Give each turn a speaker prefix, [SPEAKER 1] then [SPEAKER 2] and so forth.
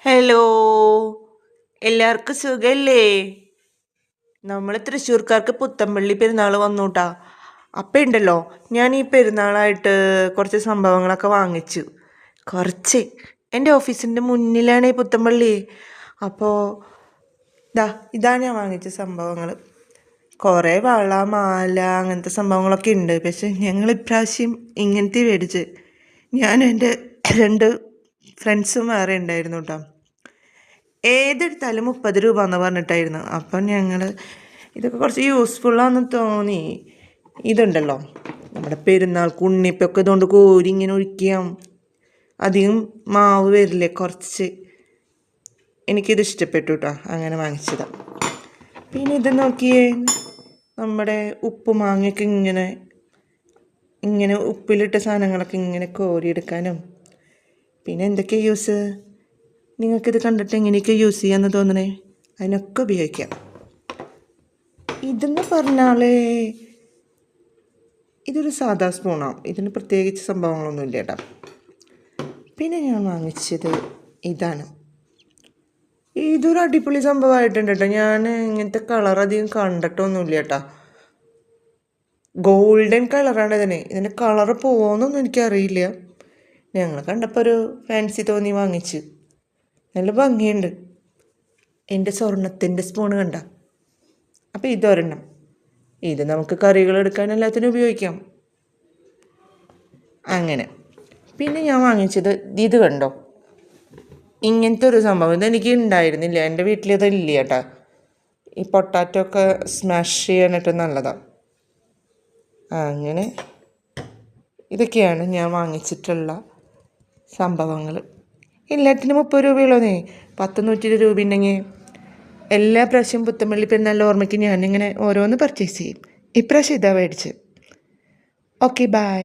[SPEAKER 1] Hello, എല്ലാവർക്കും സുഖല്ലേ? നമ്മൾ തൃശ്ശൂർക്കാർക്ക് പുത്തമ്പള്ളി പെരുന്നാൾ വന്നൂട്ടാ. അപ്പം ഉണ്ടല്ലോ, ഞാൻ ഈ പെരുന്നാളായിട്ട് കുറച്ച് സംഭവങ്ങളൊക്കെ വാങ്ങിച്ചു. കുറച്ച് എൻ്റെ ഓഫീസിൻ്റെ മുന്നിലാണ് ഈ പുത്തമ്പള്ളി. അപ്പോൾ ഇതാണ് ഞാൻ വാങ്ങിച്ച സംഭവങ്ങൾ. കുറേ വള മാല അങ്ങനത്തെ സംഭവങ്ങളൊക്കെ ഉണ്ട്. പക്ഷെ ഞങ്ങൾ ഇപ്രാവശ്യം ഇങ്ങനത്തെ മേടിച്ച്. ഞാനും എൻ്റെ 2 ഫ്രണ്ട്സും വേറെ ഉണ്ടായിരുന്നു കേട്ടോ. ഏതെടുത്താലും 30 രൂപ എന്ന് പറഞ്ഞിട്ടായിരുന്നു. അപ്പം ഞങ്ങൾ ഇതൊക്കെ കുറച്ച് യൂസ്ഫുള്ളാണെന്ന് തോന്നി. ഇതുണ്ടല്ലോ, നമ്മുടെ പെരുന്നാൾ ഉണ്ണിപ്പൊക്കെ ഇതുകൊണ്ട് കോരി ഇങ്ങനെ ഒഴിക്കാം. അധികം മാവ് വരില്ലേ, കുറച്ച്. എനിക്കിത് ഇഷ്ടപ്പെട്ടു കേട്ടോ, അങ്ങനെ വാങ്ങിച്ചതാണ്. പിന്നെ ഇത് നോക്കിയേ, നമ്മുടെ ഉപ്പ് മാങ്ങയൊക്കെ ഇങ്ങനെ ഉപ്പിലിട്ട സാധനങ്ങളൊക്കെ ഇങ്ങനെ കോരിയെടുക്കാനും. പിന്നെ എന്തൊക്കെ യൂസ്, നിങ്ങൾക്കിത് കണ്ടിട്ട് എങ്ങനെയൊക്കെ യൂസ് ചെയ്യാമെന്ന് തോന്നണേ? അതിനൊക്കെ ഉപയോഗിക്കാം. ഇതെന്ന് പറഞ്ഞാൽ ഇതൊരു സാധാ സ്പൂണാണ്. ഇതിന് പ്രത്യേകിച്ച് സംഭവങ്ങളൊന്നും ഇല്ല കേട്ടോ. പിന്നെ ഞാൻ വാങ്ങിച്ചത് ഇതാണ്. ഇതൊരു അടിപൊളി സംഭവമായിട്ടുണ്ട് കേട്ടോ. ഞാൻ ഇങ്ങനത്തെ കളർ അധികം കണ്ടിട്ടൊന്നുമില്ല കേട്ടോ. ഗോൾഡൻ കളറാണ് ഇതിന് കളറ് പോകുമെന്നൊന്നും എനിക്കറിയില്ല. ഞങ്ങൾ കണ്ടപ്പോൾ ഒരു ഫാൻസി തോന്നി വാങ്ങിച്ച്. നല്ല ഭംഗിയുണ്ട്. എൻ്റെ സ്വർണത്തിൻ്റെ സ്പൂണ് കണ്ട. അപ്പോൾ ഇതൊരെണ്ണം. ഇത് നമുക്ക് കറികൾ എടുക്കാൻ എല്ലാത്തിനും ഉപയോഗിക്കാം. അങ്ങനെ. പിന്നെ ഞാൻ വാങ്ങിച്ചത് ഇത് കണ്ടോ, ഇങ്ങനത്തെ ഒരു സംഭവം. ഇതെനിക്ക് ഉണ്ടായിരുന്നില്ല, എൻ്റെ വീട്ടിലിതില്ല കേട്ടോ. ഈ പൊട്ടാറ്റോ ഒക്കെ സ്മാഷ് ചെയ്യാനായിട്ട് നല്ലതാണ്. അങ്ങനെ ഇതൊക്കെയാണ് ഞാൻ വാങ്ങിച്ചിട്ടുള്ള സംഭവങ്ങൾ. എല്ലാത്തിനും 30 രൂപയുള്ളതേ. 10-120 രൂപ ഉണ്ടെങ്കിൽ എല്ലാ പ്രാവശ്യം പുത്തമ്പള്ളി പെരുന്നാളിൻ്റെ ഓർമ്മയ്ക്ക് ഞാനിങ്ങനെ ഓരോന്ന് പർച്ചേസ് ചെയ്യും. ഇപ്രാവശ്യം ഇതാ മേടിച്ച്. Okay, by.